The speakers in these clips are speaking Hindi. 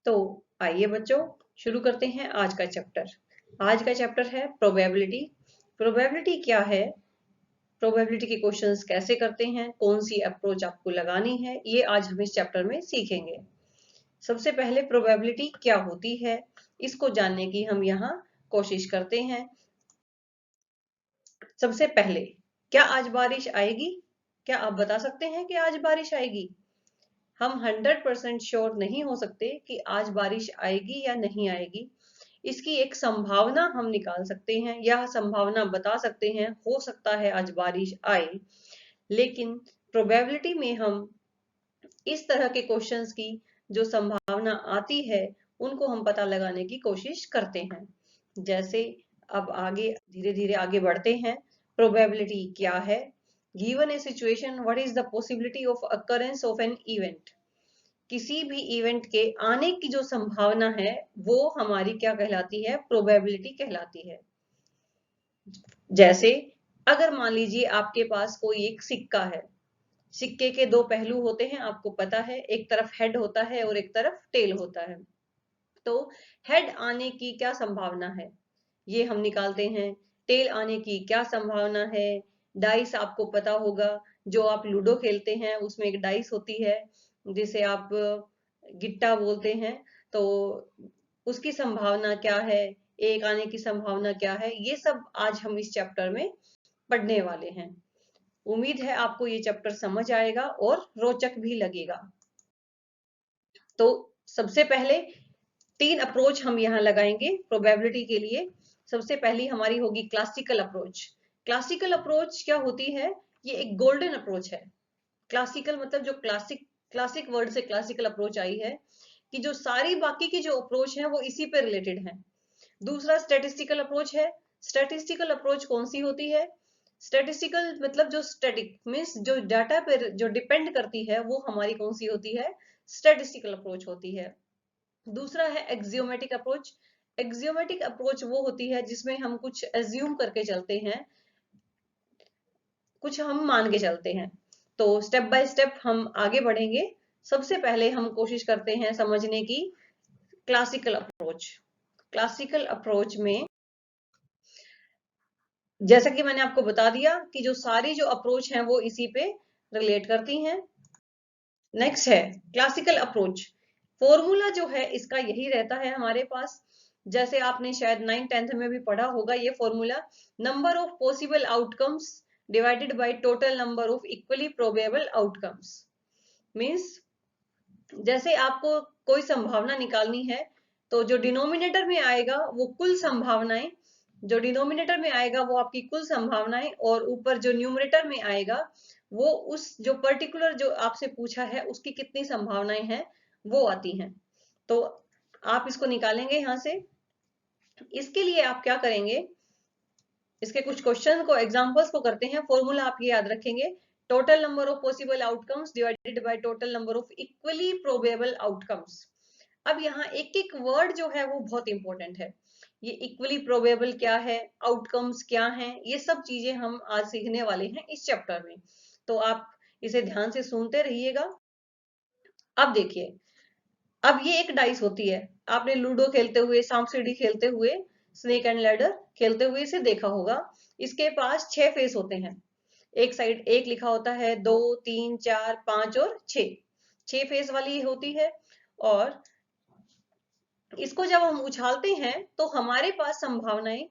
तो आइए बच्चों, शुरू करते हैं आज का चैप्टर। आज का चैप्टर है प्रोबेबिलिटी। प्रोबेबिलिटी क्या है, प्रोबेबिलिटी के क्वेश्चंस कैसे करते हैं, कौन सी अप्रोच आपको लगानी है, ये आज हम इस चैप्टर में सीखेंगे। सबसे पहले प्रोबेबिलिटी क्या होती है, इसको जानने की हम यहाँ कोशिश करते हैं। सबसे पहले, क्या आज बारिश आएगी? क्या आप बता सकते हैं कि आज बारिश आएगी? हम 100% श्योर नहीं हो सकते कि आज बारिश आएगी या नहीं आएगी। इसकी एक संभावना हम निकाल सकते हैं या संभावना बता सकते हैं, हो सकता है आज बारिश आए। लेकिन प्रोबेबिलिटी में हम इस तरह के क्वेश्चंस की जो संभावना आती है उनको हम पता लगाने की कोशिश करते हैं। जैसे अब आगे धीरे धीरे आगे बढ़ते हैं। प्रोबेबिलिटी क्या है? Given A situation, what is the possibility of occurrence of an event? किसी भी इवेंट के आने की जो संभावना है वो हमारी क्या कहलाती है? प्रोबेबिलिटी कहलाती है। जैसे अगर मान लीजिए आपके पास कोई एक सिक्का है, सिक्के के दो पहलू होते हैं, आपको पता है, एक तरफ हेड होता है और एक तरफ टेल होता है। तो हेड आने की क्या संभावना है, ये हम निकालते हैं। टेल आने की क्या संभावना है? डाइस आपको पता होगा, जो आप लूडो खेलते हैं उसमें एक डाइस होती है जिसे आप गिट्टा बोलते हैं। तो उसकी संभावना क्या है, एक आने की संभावना क्या है, ये सब आज हम इस चैप्टर में पढ़ने वाले हैं। उम्मीद है आपको ये चैप्टर समझ आएगा और रोचक भी लगेगा। तो सबसे पहले 3 अप्रोच हम यहाँ लगाएंगे प्रोबेबिलिटी के लिए। सबसे पहली हमारी होगी क्लासिकल अप्रोच। क्लासिकल अप्रोच क्या होती है? ये एक गोल्डन अप्रोच है। क्लासिकल मतलब जो क्लासिक वर्ड से क्लासिकल अप्रोच आई है, कि जो सारी बाकी की जो अप्रोच है वो इसी पे रिलेटेड है। दूसरा स्टैटिस्टिकल अप्रोच है। स्टैटिस्टिकल अप्रोच कौन सी होती है? स्टैटिस्टिकल मतलब जो स्टैटिक मीन्स जो डाटा पर जो डिपेंड करती है वो हमारी कौन सी होती है? स्टैटिस्टिकल अप्रोच होती है। दूसरा है एक्सियोमेटिक अप्रोच। एक्सियोमेटिक अप्रोच वो होती है जिसमें हम कुछ एज्यूम करके चलते हैं, कुछ हम मान के चलते हैं। तो स्टेप बाय स्टेप हम आगे बढ़ेंगे। सबसे पहले हम कोशिश करते हैं समझने की क्लासिकल अप्रोच। क्लासिकल अप्रोच में जैसा कि मैंने आपको बता दिया कि जो सारी जो अप्रोच हैं वो इसी पे रिलेट करती हैं। नेक्स्ट है क्लासिकल अप्रोच। फॉर्मूला जो है इसका यही रहता है हमारे पास, जैसे आपने शायद 9th-10th में भी पढ़ा होगा ये formula, number of possible outcomes divided by total number of equally probable outcomes. Means जैसे आपको कोई संभावना निकालनी है तो जो डिनोमिनेटर में आएगा वो कुल संभावनाएं, जो डिनोमिनेटर में आएगा वो आपकी कुल संभावनाएं, और ऊपर जो न्यूमरेटर में आएगा वो उस जो पर्टिकुलर जो आपसे पूछा है उसकी कितनी संभावनाएं हैं वो आती हैं। तो आप इसको निकालेंगे यहां से। इसके लिए आप क्या करेंगे, इसके कुछ क्वेश्चन को एग्जांपल्स को करते हैं। फॉर्मूला आप ये याद रखेंगे, total number of possible outcomes divided by total number of equally probable outcomes. अब यहाँ एक एक वर्ड जो है वो बहुत इंपॉर्टेंट है। ये इक्वली प्रोबेबल क्या है, आउटकम्स क्या हैं, ये सब चीजें हम आज सीखने वाले हैं इस चैप्टर में। तो आप इसे ध्यान से सुनते रहिएगा। अब देखिए, अब ये एक डाइस होती है, आपने लूडो खेलते हुए, सांप सीढ़ी खेलते हुए, स्नेक एंड लैडर खेलते हुए इसे देखा होगा। इसके पास 6 फेस होते हैं। एक साइड एक लिखा होता है, 2 3 4 5 और 6 फेस वाली होती है। और इसको जब हम उछालते हैं तो हमारे पास संभावनाएं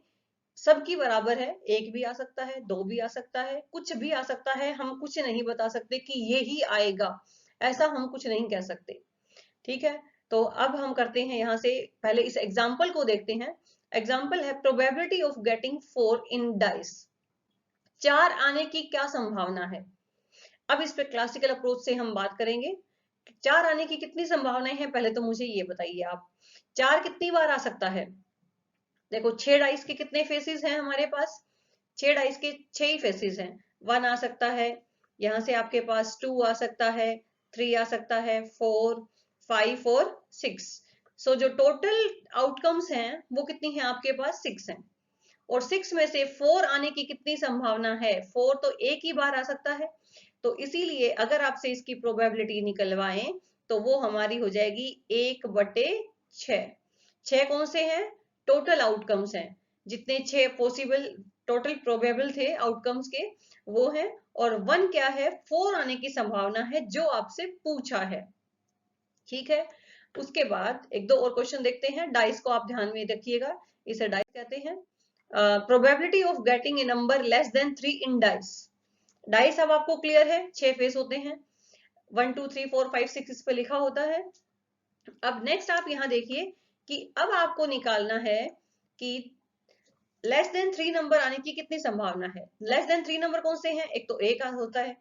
सबकी बराबर है। एक भी आ सकता है, दो भी आ सकता है, कुछ भी आ सकता है। हम कुछ नहीं बता सकते कि ये ही आएगा, ऐसा हम कुछ नहीं कह सकते। ठीक है, तो अब हम करते हैं यहाँ से, पहले इस एग्जाम्पल को देखते हैं। एग्जाम्पल है probability of getting 4 in dice. 4 आने की क्या संभावना है? अब इस पे क्लासिकल अप्रोच से हम बात करेंगे। 4 आने की कितनी संभावनाएं हैं, पहले तो मुझे ये बताइए आप, 4 कितनी बार आ सकता है? देखो 6 डाइस के कितने फेसेस हैं हमारे पास? 6 डाइस के 6 ही फेसेस हैं। 1 आ सकता है, यहां से आपके पास 2 आ सकता है, 3 आ सकता है, 4 5 और 6। सो जो टोटल आउटकम्स हैं वो कितनी है आपके पास? 6 हैं। और 6 में से 4 आने की कितनी संभावना है? 4 तो एक ही बार आ सकता है। तो इसीलिए अगर आपसे इसकी प्रोबेबिलिटी निकलवाएं तो वो हमारी हो जाएगी 1/6। 6 कौन से हैं? टोटल आउटकम्स हैं, जितने 6 पॉसिबल टोटल प्रोबेबल थे आउटकम्स के वो है, और 1 क्या है? 4 आने की संभावना है जो आपसे पूछा है। ठीक है, उसके बाद एक दो और क्वेश्चन देखते हैं। डाइस को आप ध्यान में रखिएगा, इसे डाइस कहते हैं। Probability of getting a number less than 3 in dice. Dice अब आपको क्लियर है, 6 फेस होते हैं, 1 2 3 4 5 6 इस पे लिखा होता है। अब नेक्स्ट आप यहाँ देखिए कि अब आपको निकालना है कि लेस देन 3 नंबर आने की कितनी संभावना है। लेस देन 3 नंबर कौन से हैं? एक तो 1 होता है,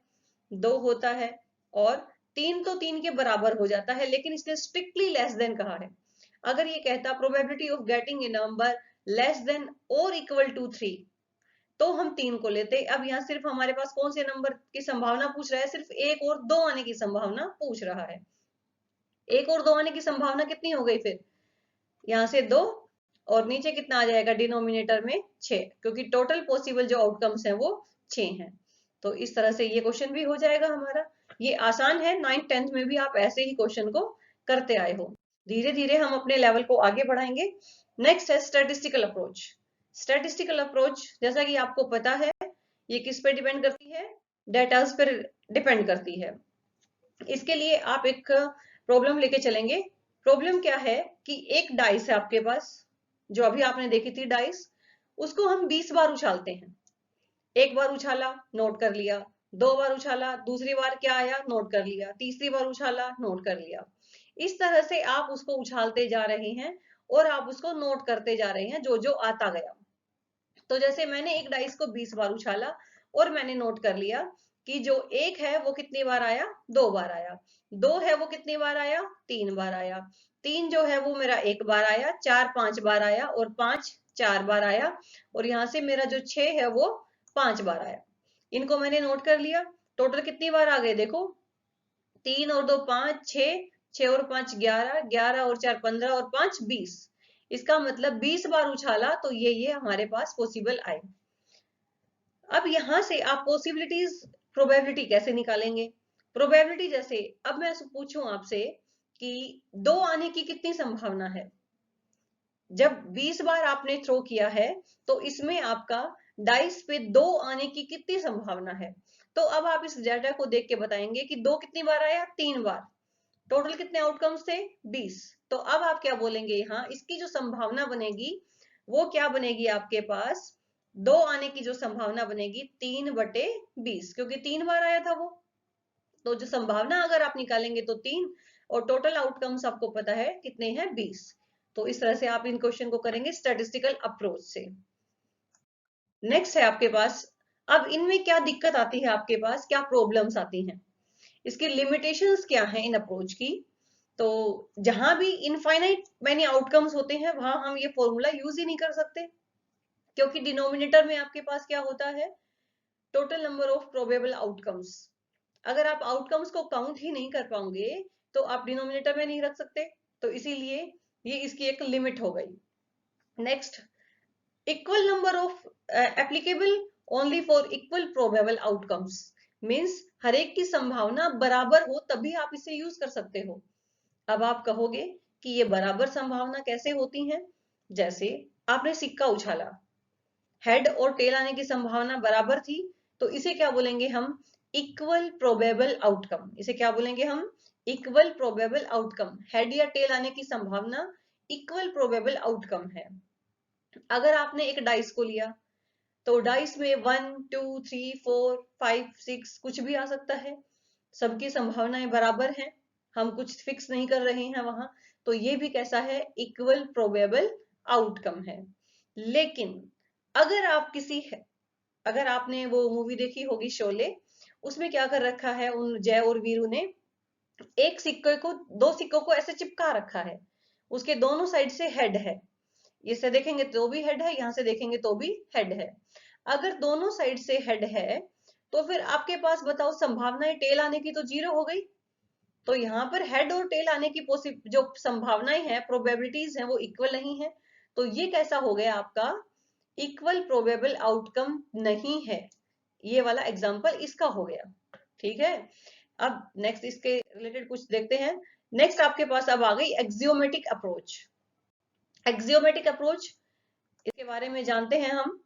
2 होता है, और 3 तो 3 के बराबर हो जाता है, लेकिन इसने स्ट्रिक्टली लेस देन कहा है। अगर ये कहता probability of getting a number less than और इक्वल टू 3, तो हम 3 को लेते। अब यहाँ सिर्फ हमारे पास कौन से नंबर की संभावना पूछ रहा है? सिर्फ 1 और 2 आने की संभावना पूछ रहा है। 1 और 2 आने की संभावना कितनी हो गई? फिर यहाँ से 2 और नीचे कितना आ जाएगा डिनोमिनेटर में? 6, क्योंकि टोटल पॉसिबल जो आउटकम्स हैं वो 6 हैं। तो इस तरह से ये क्वेश्चन भी हो जाएगा हमारा। ये आसान है, 9th 10th में भी आप ऐसे ही क्वेश्चन को करते आए हो। धीरे धीरे हम अपने लेवल को आगे बढ़ाएंगे। नेक्स्ट है स्टैटिस्टिकल अप्रोच। स्टैटिस्टिकल अप्रोच जैसा कि आपको पता है ये किस पे डिपेंड करती है? डेटा पर डिपेंड करती है। इसके लिए आप एक प्रॉब्लम लेके चलेंगे। प्रॉब्लम क्या है कि एक डाइस है आपके पास, जो अभी आपने देखी थी डाइस, उसको हम 20 बार उछालते हैं। एक बार उछाला, नोट कर लिया, 2 बार उछाला, दूसरी बार क्या आया, नोट कर लिया, तीसरी बार उछाला, नोट कर लिया। इस तरह से आप उसको उछालते जा रहे हैं और आप उसको नोट करते जा रहे हैं जो जो आता गया। तो जैसे मैंने एक डाइस को 20 बार उछाला और मैंने नोट कर लिया कि जो 1 है वो कितनी बार आया? 2 बार आया। 2 है वो कितनी बार आया? 3 बार आया। 3 जो है वो मेरा 1 बार आया। 4 5 बार आया, और 5 4 बार आया, और यहाँ से मेरा जो 6 है वो 5 बार आया। इनको मैंने नोट कर लिया। टोटल कितनी बार आ गए? देखो, 3 और 2 5, 6, 6 और 5 11, 11 और 4 15 और 5 20। इसका मतलब 20 बार उछाला तो ये हमारे पास पॉसिबल आए। अब यहां से आप पॉसिबिलिटीज प्रोबेबिलिटी कैसे निकालेंगे? प्रोबेबिलिटी जैसे अब मैं पूछूं आपसे कि 2 आने की कितनी संभावना है? जब 20 बार आपने थ्रो किया है तो इसमें आपका डाइस पे 2 आने की कितनी संभावना है? तो अब आप इस डाटा को देख के बताएंगे कि 2 कितनी बार आया? 3 बार। टोटल कितने आउटकम्स थे? 20। तो अब आप क्या बोलेंगे? यहाँ इसकी जो संभावना बनेगी वो क्या बनेगी आपके पास? 2 आने की जो संभावना बनेगी 3/20, क्योंकि 3 बार आया था वो। तो जो संभावना अगर आप निकालेंगे तो 3, और टोटल आउटकम्स आपको पता है कितने हैं? 20। तो इस तरह से आप इन क्वेश्चन को करेंगे स्टैटिस्टिकल अप्रोच से। नेक्स्ट है आपके पास, अब इनमें क्या दिक्कत आती है आपके पास, क्या प्रॉब्लम्स आती हैं, इसकी लिमिटेशंस क्या हैं इन अप्रोच की? तो जहां भी इनफाइनाइट मैनी आउटकम्स होते हैं वहां हम ये फॉर्मूला यूज ही नहीं कर सकते, क्योंकि डिनोमिनेटर में आपके पास क्या होता है? Total number of probable outcomes. अगर आप आउटकम्स को काउंट ही नहीं कर पाओगे तो आप डिनोमिनेटर में नहीं रख सकते, तो इसीलिए ये इसकी एक लिमिट हो गई। Next, equal number of applicable only for equal probable outcomes, means हर एक की संभावना बराबर हो तभी आप इसे यूज कर सकते हो। अब आप कहोगे कि ये बराबर संभावना कैसे होती है? जैसे आपने सिक्का उछाला, हेड और टेल आने की संभावना बराबर थी, तो इसे क्या बोलेंगे हम? Equal probable outcome. इसे क्या बोलेंगे हम? Equal probable outcome. हेड या टेल आने की संभावना इक्वल प्रोबेबल आउटकम है। अगर आपने एक डाइस को लिया तो डाइस में 1 2 3 4 5 6 कुछ भी आ सकता है, सबकी संभावनाएं बराबर हैं, हम कुछ फिक्स नहीं कर रहे हैं वहां, तो ये भी कैसा है? इक्वल प्रोबेबल आउटकम है। लेकिन अगर आपने वो मूवी देखी होगी शोले, उसमें क्या कर रखा है उन जय और वीरू ने? एक सिक्के को, 2 सिक्कों को ऐसे चिपका रखा है, उसके दोनों साइड से हेड है, इसे देखेंगे तो भी हेड है, यहां से देखेंगे तो भी हेड है। अगर दोनों साइड से हेड है तो फिर आपके पास बताओ संभावनाएं टेल आने की तो 0 हो गई। तो यहाँ पर हेड और टेल आने की जो संभावनाएं हैं, प्रोबेबिलिटीज हैं, वो इक्वल नहीं है। तो ये कैसा हो गया आपका? इक्वल प्रोबेबल आउटकम नहीं है। ये वाला एग्जांपल इसका हो गया। ठीक है, अब नेक्स्ट इसके रिलेटेड कुछ देखते हैं। नेक्स्ट आपके पास अब आ गई एक्सियोमेटिक अप्रोच। एक्सियोमेटिक अप्रोच, इसके बारे में जानते हैं हम।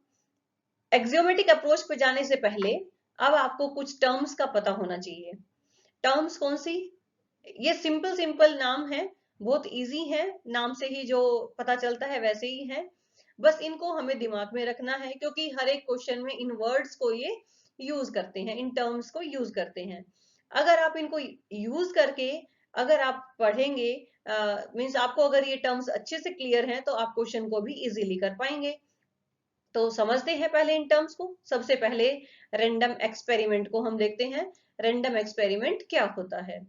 एक्सियोमेटिक अप्रोच पे जाने से पहले अब आपको कुछ टर्म्स का पता होना चाहिए। टर्म्स कौन सी? ये सिंपल सिंपल नाम है, बहुत इजी है, नाम से ही जो पता चलता है वैसे ही है। बस इनको हमें दिमाग में रखना है, क्योंकि हर एक क्वेश्चन में इन वर्ड्स को ये यूज करते हैं, इन टर्म्स को यूज करते हैं। अगर आप इनको यूज करके अगर आप पढ़ेंगे, मीन्स आपको अगर ये टर्म्स अच्छे से क्लियर हैं, तो आप क्वेश्चन को भी इजीली कर पाएंगे। तो समझते हैं पहले इन टर्म्स को। सबसे पहले रैंडम एक्सपेरिमेंट को हम देखते हैं। रैंडम एक्सपेरिमेंट क्या होता है?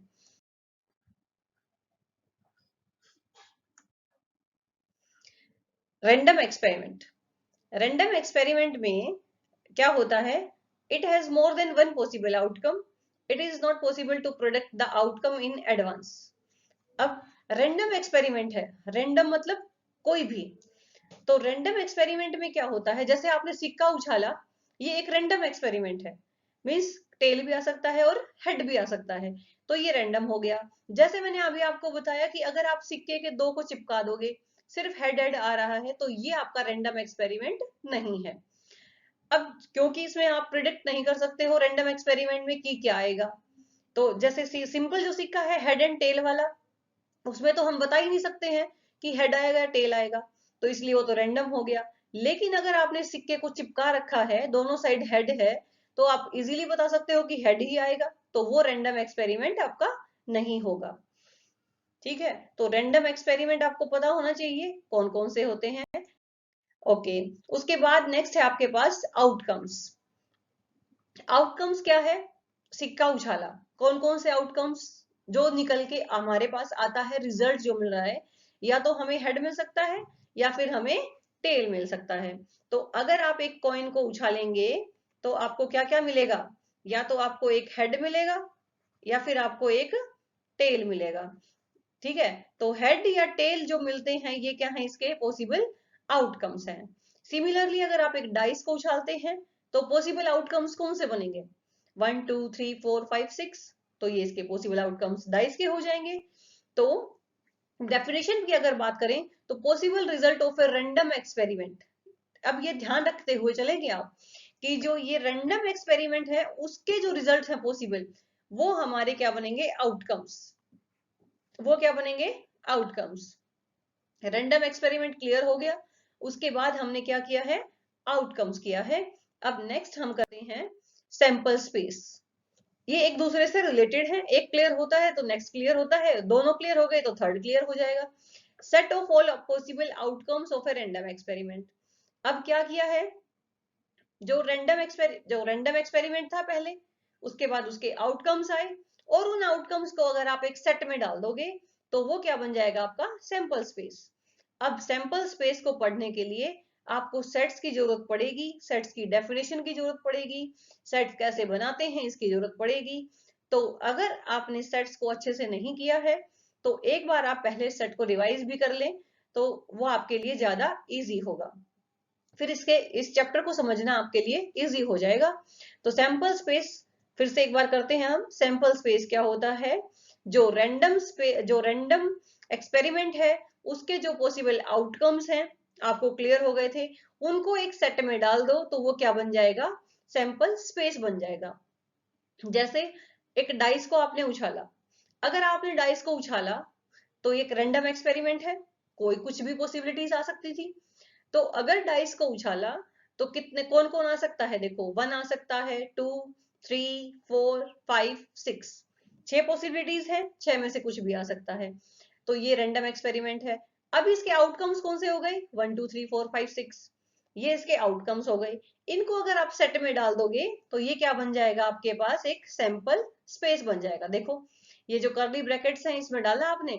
रैंडम एक्सपेरिमेंट, रैंडम एक्सपेरिमेंट में क्या होता है? It has more than one possible outcome, it is not possible to predict the outcome in advance. अब रैंडम एक्सपेरिमेंट है, रैंडम मतलब कोई भी। तो रैंडम एक्सपेरिमेंट में क्या होता है? जैसे आपने सिक्का उछाला, ये एक रैंडम एक्सपेरिमेंट है। मीन्स टेल भी आ सकता है और हेड भी आ सकता है, तो ये रैंडम हो गया। जैसे मैंने अभी आपको बताया कि अगर आप सिक्के के दो को चिपका दोगे, सिर्फ हेड हेड आ रहा है, तो ये आपका रैंडम एक्सपेरिमेंट नहीं है। अब क्योंकि इसमें आप प्रिडिक्ट नहीं कर सकते हो रैंडम एक्सपेरिमेंट में कि क्या आएगा, तो जैसे सिंपल जो सिक्का है हेड एंड टेल वाला, उसमें तो हम बता ही नहीं सकते हैं कि हेड आएगा या टेल आएगा, तो इसलिए वो तो रैंडम हो गया। लेकिन अगर आपने सिक्के को चिपका रखा है, दोनों साइड हेड है, तो आप इजीली बता सकते हो कि हेड ही आएगा, तो वो रैंडम एक्सपेरिमेंट आपका नहीं होगा। ठीक है, तो रैंडम एक्सपेरिमेंट आपको पता होना चाहिए कौन कौन से होते हैं। ओके, उसके बाद नेक्स्ट है आपके पास आउटकम्स। आउटकम्स क्या है? सिक्का उछाला, कौन कौन से आउटकम्स जो निकल के हमारे पास आता है, रिजल्ट जो मिल रहा है, या तो हमें हेड मिल सकता है या फिर हमें टेल मिल सकता है। तो अगर आप एक कॉइन को उछालेंगे, तो आपको क्या क्या मिलेगा? या तो आपको एक हेड मिलेगा या फिर आपको एक टेल मिलेगा। ठीक है, तो हेड या टेल जो मिलते हैं, ये क्या है? इसके पॉसिबल आउटकम्स हैं। सिमिलरली अगर आप एक डाइस को उछालते हैं, तो पॉसिबल आउटकम्स कौन से बनेंगे? 1 2 3 4 5 6, तो ये इसके पॉसिबल आउटकम्स डाइस के हो जाएंगे। तो डेफिनेशन की अगर बात करें, तो possible result of a random experiment. अब ये ध्यान रखते हुए चलेंगे आप कि जो ये रैंडम एक्सपेरिमेंट है, उसके जो रिजल्ट है पॉसिबल, वो हमारे क्या बनेंगे? आउटकम्स। वो क्या बनेंगे? आउटकम्स। रैंडम एक्सपेरिमेंट क्लियर हो गया। उसके बाद हमने क्या किया है? आउटकम्स किया है। अब नेक्स्ट हम करते हैं सैंपल स्पेस। ये एक दूसरे से रिलेटेड है, एक क्लियर होता है तो नेक्स्ट क्लियर होता है, दोनों क्लियर हो गए तो थर्ड क्लियर हो जाएगा। Set of all possible outcomes of a random experiment. अब क्या किया है? जो रैंडम एक्सपेरिमेंट था पहले, उसके बाद उसके आउटकम्स आए, और उन आउटकम्स को अगर आप एक सेट में डाल दोगे, तो वो क्या बन जाएगा? आपका सैंपल स्पेस। अब सैंपल स्पेस को पढ़ने के लिए आपको सेट्स की जरूरत पड़ेगी, सेट्स की डेफिनेशन की जरूरत पड़ेगी, सेट्स कैसे बनाते हैं इसकी जरूरत पड़ेगी। तो अगर आपने सेट्स को अच्छे से नहीं किया है, तो एक बार आप पहले सेट को रिवाइज भी कर लें, तो वो आपके लिए ज्यादा इजी होगा। फिर इसके इस चैप्टर को समझना आपके लिए इजी हो जाएगा। तो सैंपल स्पेस फिर से एक बार करते हैं हम। सैंपल स्पेस क्या होता है? जो रैंडम एक्सपेरिमेंट है, उसके जो पॉसिबल आउटकम्स हैं, आपको क्लियर हो गए थे, उनको एक सेट में डाल दो, तो वो क्या बन जाएगा? सैंपल स्पेस बन जाएगा। जैसे एक डाइस को आपने उछाला, अगर आपने डाइस को उछाला, तो एक रैंडम एक्सपेरिमेंट है, कोई कुछ भी पॉसिबिलिटीज आ सकती थी। तो अगर डाइस को उछाला, तो कितने कौन कौन आ सकता है? देखो, 1 आ सकता है, 2 3 4 5 6, 6 पॉसिबिलिटीज है, 6 में से कुछ भी आ सकता है। तो ये रैंडम एक्सपेरिमेंट है। अब इसके आउटकम्स कौन से हो गए? 1 2 3 4 5 6, ये इसके आउटकम्स हो गए। इनको अगर आप सेट में डाल दोगे, तो ये क्या बन जाएगा? आपके पास एक सैंपल स्पेस बन जाएगा। देखो, ये जो कर्ली ब्रैकेट्स हैं, इसमें डाला आपने,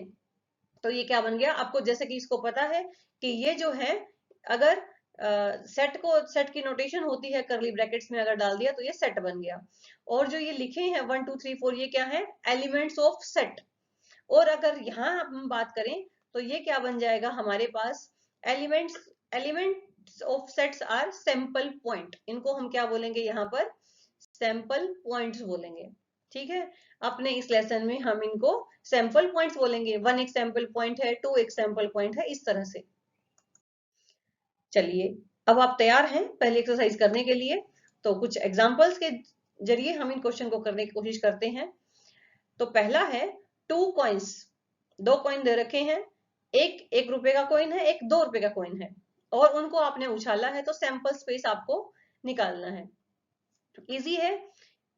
तो ये क्या बन गया? आपको जैसे कि इसको पता है कि ये जो है, अगर सेट की नोटेशन होती है करली ब्रैकेट्स में अगर डाल दिया, तो ये सेट बन गया। और जो ये लिखे हैं 1 2 3 4, ये क्या है? Elements of set. और अगर यहाँ हम बात करें, तो ये क्या बन जाएगा हमारे पास? Elements of sets are sample point. इनको हम क्या बोलेंगे यहाँ पर? सैंपल पॉइंट्स बोलेंगे। ठीक है, अपने इस लेसन में हम इनको सैंपल पॉइंट्स बोलेंगे। 1 एक सैंपल पॉइंट है, 2 एक सैंपल पॉइंट है, इस तरह से। चलिए अब आप तैयार हैं पहले एक्सरसाइज करने के लिए, तो कुछ एग्जांपल्स के जरिए हम इन क्वेश्चन को करने की कोशिश करते हैं। तो पहला है 2 कॉइन्स, 2 कॉइन दे रखे हैं, एक 1 रुपए का कॉइन है, एक 2 रुपए का कॉइन है, और उनको आपने उछाला है, तो सैंपल स्पेस आपको निकालना है। इजी है,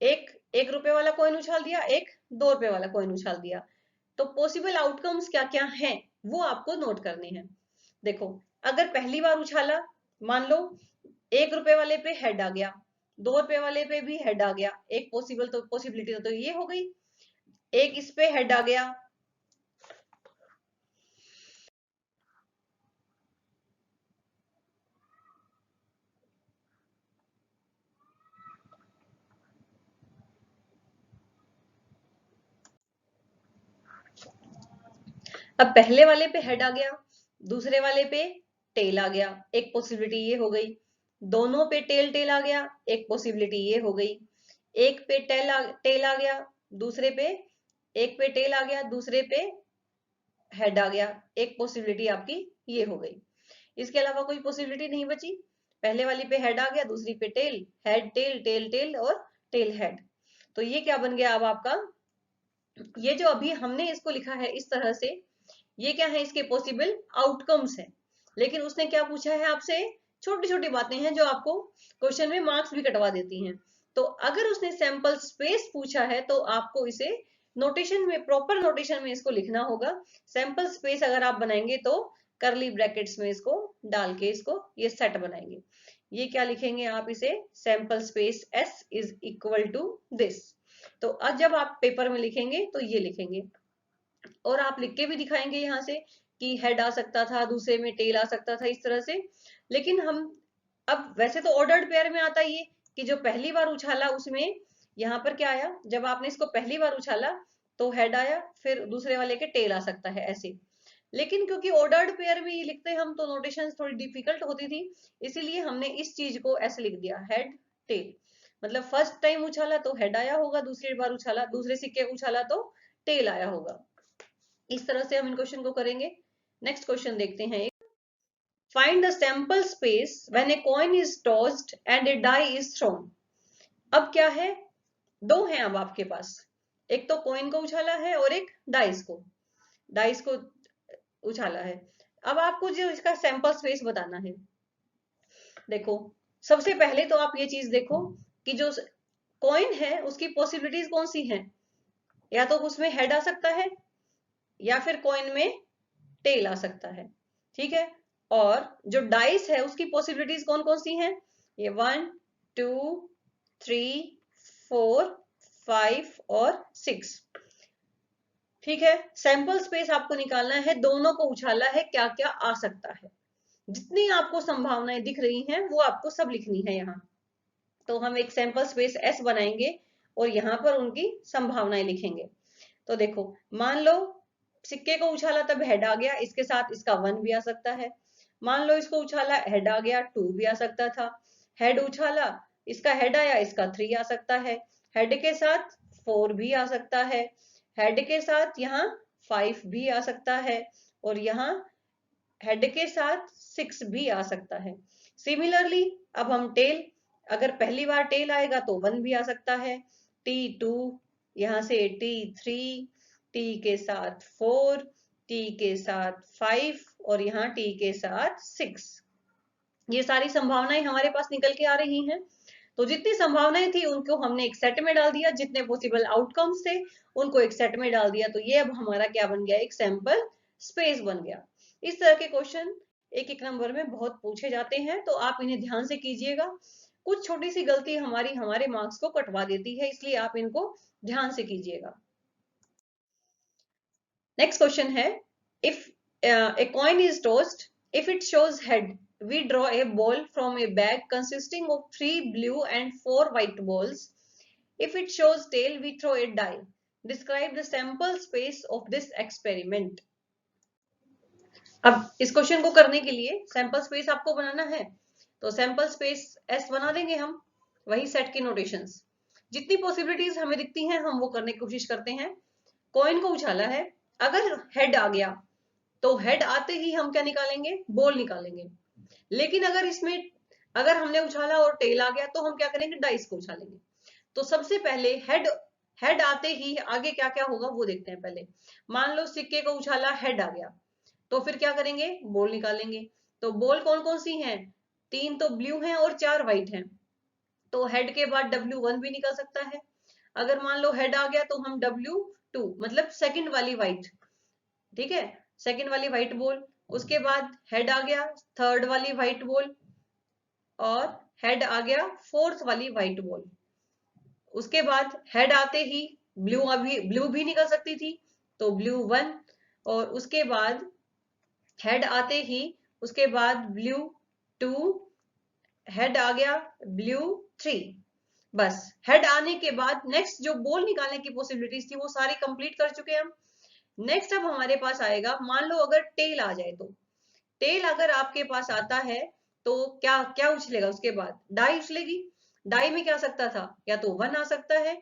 एक 1 रुपए वाला कॉइन उछाल दिया, एक 2 रुपए वाला कॉइन उछाल दिया, तो पॉसिबल आउटकम्स क्या क्या हैं वो आपको नोट करने हैं। देखो, अगर पहली बार उछाला, मान लो 1 रुपए वाले पे हेड आ गया, 2 रुपए वाले पे भी हेड आ गया, एक पॉसिबिलिटी तो ये हो गई, एक इस पे हेड आ गया, अब पहले वाले पे हेड आ गया, दूसरे वाले पे टेल आ गया, एक पॉसिबिलिटी ये हो गई, दोनों पे टेल टेल आ गया, एक पॉसिबिलिटी ये हो गई, एक पे टेल आ गया, दूसरे पे एक पे टेल आ गया, दूसरे पे हेड आ गया, एक पॉसिबिलिटी आपकी ये हो गई। इसके अलावा कोई पॉसिबिलिटी नहीं बची, पहले वाली पे हेड आ गया, दूसरी पे tail, head tail tail tail और टेल हेड। तो ये क्या बन गया अब आपका, ये जो अभी हमने इसको लिखा है इस तरह से, ये क्या है, इसके पॉसिबल आउटकम्स है। लेकिन उसने क्या पूछा है आपसे, छोटी छोटी बातें हैं जो आपको क्वेश्चन में मार्क्स भी कटवा देती हैं। तो अगर उसने सैंपल स्पेस पूछा है तो आपको इसे नोटेशन में, प्रॉपर नोटेशन में इसको लिखना होगा। सैंपल स्पेस अगर आप बनाएंगे तो करली ब्रैकेट्स में इसको डाल के इसको ये सेट बनाएंगे। ये क्या लिखेंगे आप इसे, sample space S is equal to this. तो अब जब आप पेपर में लिखेंगे तो ये लिखेंगे, और आप लिख के भी दिखाएंगे यहाँ से कि हेड आ सकता था, दूसरे में टेल आ सकता था, इस तरह से। लेकिन हम अब वैसे तो ऑर्डर्ड पेयर में आता ये कि जो पहली बार उछाला उसमें यहाँ पर क्या आया, जब आपने इसको पहली बार उछाला तो हेड आया, फिर दूसरे वाले के टेल आ सकता है, ऐसे। लेकिन क्योंकि ऑर्डर्ड पेयर में लिखते हम तो नोटेशन थोड़ी डिफिकल्ट होती थी, इसीलिए हमने इस चीज को ऐसे लिख दिया, हेड टेल। मतलब फर्स्ट टाइम उछाला तो हेड आया होगा, दूसरी बार उछाला, दूसरे सिक्के उछाला तो टेल आया होगा। इस तरह से हम इन क्वेश्चन को करेंगे। नेक्स्ट क्वेश्चन देखते हैं, find the sample space when a coin is tossed and a die is thrown. अब क्या है, दो हैं अब आपके पास, एक तो कॉइन को उछाला है और एक डाइस को उछाला है। अब आपको जो इसका सैंपल स्पेस बताना है, देखो सबसे पहले तो आप ये चीज देखो कि जो कॉइन है उसकी पॉसिबिलिटीज कौन सी हैं, या तो उसमें हेड आ सकता है या फिर कॉइन में टेल आ सकता है, ठीक है। और जो डाइस है उसकी पॉसिबिलिटीज कौन कौन सी हैं, ये 1 2 3 4 5 और 6, ठीक है। सैंपल स्पेस आपको निकालना है, दोनों को उछाला है, क्या क्या आ सकता है, जितनी आपको संभावनाएं दिख रही हैं वो आपको सब लिखनी है यहाँ। तो हम एक सैंपल स्पेस S बनाएंगे और यहाँ पर उनकी संभावनाएं लिखेंगे। तो देखो, मान लो सिक्के को उछाला तब हेड आ गया, इसके साथ इसका 1 भी आ सकता है। मान लो इसको उछाला, हेड आ गया, 2 भी आ सकता था। हेड उछाला, इसका हेड आया, इसका 3 आ सकता है। हेड के साथ 4 भी आ सकता है, हेड के साथ यहाँ 5 भी आ सकता है, और यहाँ हेड के साथ 6 भी आ सकता है। सिमिलरली अब हम टेल, अगर पहली बार टेल आएगा तो 1 भी आ सकता है, T2, यहाँ से T3, T के साथ 4, T के साथ 5 और यहाँ T के साथ 6। ये सारी संभावनाएं हमारे पास निकल के आ रही हैं। तो जितनी संभावनाएं थी उनको हमने एक सेट में डाल दिया, जितने पॉसिबल आउटकम्स थे उनको एक सेट में डाल दिया। तो ये अब हमारा क्या बन गया, एक सैंपल स्पेस बन गया। इस तरह के क्वेश्चन एक एक नंबर में बहुत पूछे जाते हैं, तो आप इन्हें ध्यान से कीजिएगा। कुछ छोटी सी गलती हमारे मार्क्स को कटवा देती है, इसलिए आप इनको ध्यान से कीजिएगा। नेक्स्ट क्वेश्चन है, if A coin is tossed, if it shows head, we draw a ball from a bag consisting of 3 blue and 4 white balls. If it shows tail, we throw a die. Describe the sample space of this experiment. अब इस क्वेश्चन को करने के लिए सैंपल स्पेस आपको बनाना है, तो सैंपल स्पेस S बना देंगे हम, वही सेट की नोटेशंस। जितनी पॉसिबिलिटीज हमें दिखती हैं हम वो करने की कोशिश करते हैं। कॉइन को उछाला है, अगर हेड आ गया तो हेड आते ही हम क्या निकालेंगे, बॉल निकालेंगे। लेकिन अगर इसमें अगर हमने उछाला और टेल आ गया तो हम क्या करेंगे, डाइस को उछालेंगे। तो सबसे पहले हेड आते ही आगे क्या क्या होगा वो देखते हैं पहले। मान लो सिक्के को उछाला, हेड आ गया, तो फिर क्या करेंगे, बॉल निकालेंगे। तो बॉल कौन कौन सी हैं, 3 तो ब्लू हैं और 4 व्हाइट हैं, तो हेड के बाद W1 भी निकल सकता है। अगर मान लो हेड आ गया तो हम W2 मतलब सेकंड वाली व्हाइट, ठीक है, सेकंड वाली व्हाइट बॉल। उसके बाद हेड आ गया थर्ड वाली व्हाइट बॉल, और हेड आ गया फोर्थ वाली व्हाइट बॉल। उसके बाद हेड आते ही ब्लू भी निकल सकती थी, तो ब्लू 1, और उसके बाद हेड आते ही उसके बाद ब्लू 2, हेड आ गया ब्लू 3। बस हेड आने के बाद नेक्स्ट जो बॉल निकालने की पॉसिबिलिटीज थी वो सारी कंप्लीट कर चुके हम। नेक्स्ट अब हमारे पास आएगा, मान लो अगर टेल आ जाए, तो टेल अगर आपके पास आता है तो क्या क्या उछलेगा, उसके बाद डाई उछलेगी। डाई में क्या आ सकता था, या तो 1 आ सकता है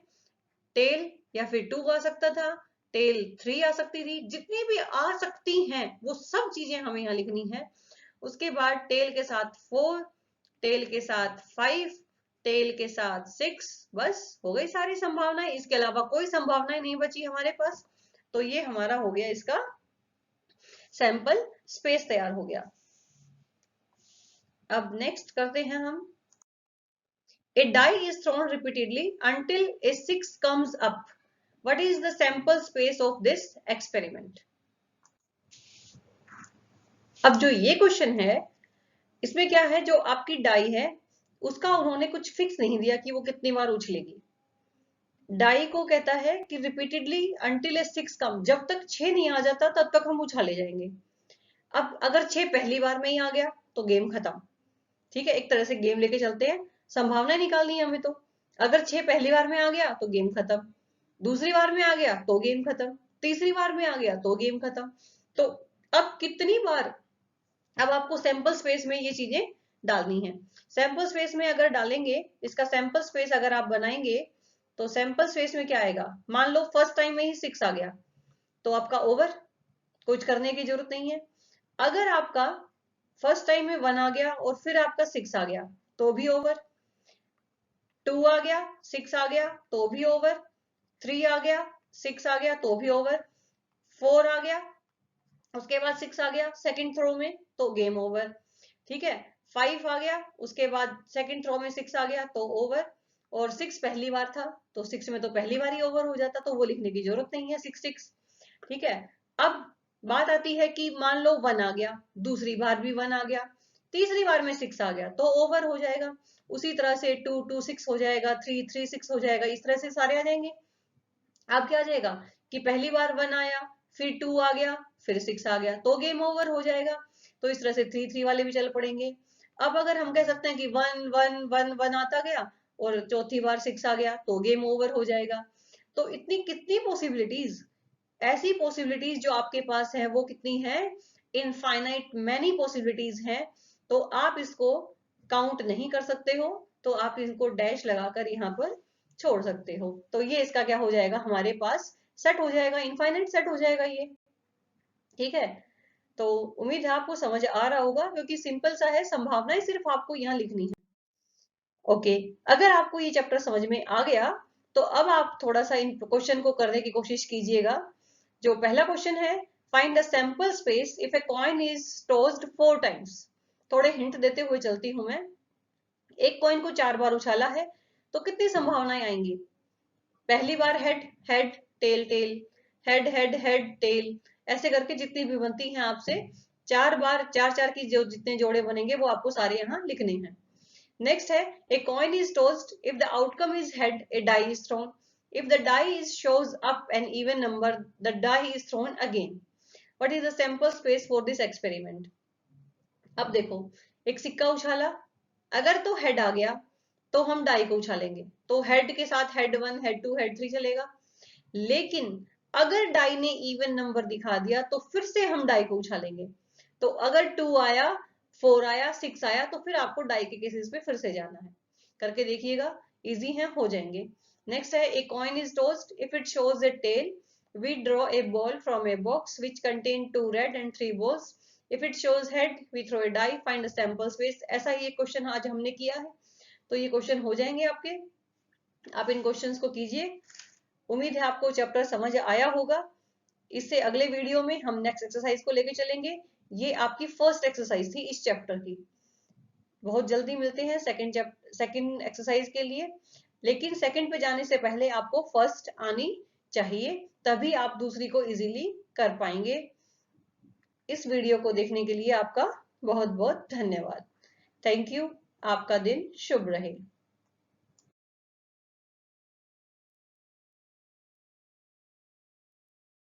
टेल, या फिर 2 आ सकता था टेल, 3 आ सकती थी, जितनी भी आ सकती हैं वो सब चीजें हमें यहाँ लिखनी है। उसके बाद टेल के साथ 4, टेल के साथ 5, टेल के साथ 6, बस हो गई सारी संभावनाएं, इसके अलावा कोई संभावनाएं नहीं बची हमारे पास। तो ये हमारा हो गया, इसका सैंपल स्पेस तैयार हो गया। अब नेक्स्ट करते हैं हम, a die is thrown repeatedly until a 6 comes up. What is the sample space of this experiment? अब जो ये क्वेश्चन है इसमें क्या है, जो आपकी डाई है उसका उन्होंने कुछ फिक्स नहीं दिया कि वो कितनी बार उछलेगी। डाई को कहता है कि रिपीटेडली अंटिल ए 6 कम, जब तक 6 नहीं आ जाता तब तक हम उछाले जाएंगे। अब अगर 6 पहली बार में ही आ गया तो गेम खत्म, ठीक है, एक तरह से गेम लेके चलते हैं, संभावना निकालनी है हमें। तो अगर 6 पहली बार में आ गया तो गेम खत्म, दूसरी बार में आ गया तो गेम खत्म, तीसरी बार में आ गया तो गेम खत्म। तो अब कितनी बार, अब आपको सैंपल स्पेस में ये चीजें डालनी है। सैंपल स्पेस में अगर डालेंगे, इसका सैंपल स्पेस अगर आप बनाएंगे तो सैंपल स्पेस में क्या आएगा, मान लो फर्स्ट टाइम में ही 6 आ गया तो आपका ओवर, कुछ करने की जरूरत नहीं है। अगर आपका फर्स्ट टाइम में 1 आ गया और फिर आपका 6 आ गया तो भी ओवर, 2 आ गया 6 आ गया तो भी ओवर, 3 आ गया 6 आ गया तो भी ओवर, 4 आ गया उसके बाद 6 आ गया सेकंड थ्रो में तो गेम ओवर, ठीक है, 5 आ गया उसके बाद सेकंड थ्रो में 6 आ गया तो ओवर, और 6 पहली बार था तो 6 में तो पहली बार ही ओवर हो जाता, तो वो लिखने की जरूरत नहीं है 6 ठीक है। अब बात आती है कि मान लो 1 आ गया, दूसरी बार भी 1 आ गया, तीसरी बार में 6 आ गया तो ओवर हो जाएगा। उसी तरह से 2 6 हो जाएगा, 3 6 हो जाएगा, इस तरह से सारे आ जाएंगे। अब क्या आ जाएगा कि पहली बार 1 आया, फिर 2 आ गया, फिर 6 आ गया तो गेम ओवर हो जाएगा। तो इस तरह से 3 3 वाले भी चल पड़ेंगे। अब अगर हम कह सकते हैं कि 1 1 1 1 आता गया और चौथी बार 6 आ गया तो गेम ओवर हो जाएगा। तो इतनी कितनी पॉसिबिलिटीज, ऐसी पॉसिबिलिटीज जो आपके पास है वो कितनी है, इनफाइनाइट मैनी पॉसिबिलिटीज हैं। तो आप इसको काउंट नहीं कर सकते हो, तो आप इनको डैश लगाकर यहाँ पर छोड़ सकते हो। तो ये इसका क्या हो जाएगा, हमारे पास सेट हो जाएगा, इनफाइनाइट सेट हो जाएगा ये, ठीक है। तो उम्मीद है आपको समझ आ रहा होगा, क्योंकि सिंपल सा है, संभावनाएं सिर्फ आपको यहाँ लिखनी है। ओके, अगर आपको ये चैप्टर समझ में आ गया तो अब आप थोड़ा सा इन क्वेश्चन को करने की कोशिश कीजिएगा। जो पहला क्वेश्चन है, find the sample space if A coin is tossed 4 times. थोड़े हिंट देते हुए चलती हूं मैं। एक कॉइन को 4 बार उछाला है तो कितनी संभावनाएं आएंगी, पहली बार head head tail tail, head head head tail, ऐसे करके जितनी भी बनती हैं आपसे 4 बार 4 4 की जो जितने जोड़े बनेंगे वो आपको सारे यहाँ लिखने हैं। नेक्स्ट है, a coin is tossed if the outcome is head a die is thrown, if the die is shows up an even number the die is thrown again. What is the sample space for this experiment. अब देखो, एक सिक्का उछाला, अगर तो हेड आ गया तो हम डाई को उछालेंगे, तो हेड के साथ हेड 1 हेड 2 हेड 3 चलेगा। लेकिन अगर डाई ने इवन नंबर दिखा दिया तो फिर से हम डाई को उछालेंगे। तो अगर 2 आया 4 आया 6 आया तो फिर आपको डाई के केसेस पे फिर से जाना है, करके देखिएगा, इजी है, हो जाएंगे। नेक्स्ट है a coin is tossed if it shows a tail we draw a ball from a box which contain 2 red and 3 balls. If it shows head, we throw a die, find a sample space. ऐसा ये क्वेश्चन आज हमने किया है, तो ये क्वेश्चन हो जाएंगे आपके। आप इन क्वेश्चंस को कीजिए। उम्मीद है आपको चैप्टर समझ आया होगा। इससे अगले वीडियो में हम नेक्स्ट एक्सरसाइज को लेके चलेंगे। ये आपकी फर्स्ट एक्सरसाइज थी इस चैप्टर की। बहुत जल्दी मिलते हैं सेकंड एक्सरसाइज के लिए, लेकिन सेकंड पे जाने से पहले आपको फर्स्ट आनी चाहिए, तभी आप दूसरी को इजीली कर पाएंगे। इस वीडियो को देखने के लिए आपका बहुत बहुत धन्यवाद। Thank you. आपका दिन शुभ रहे।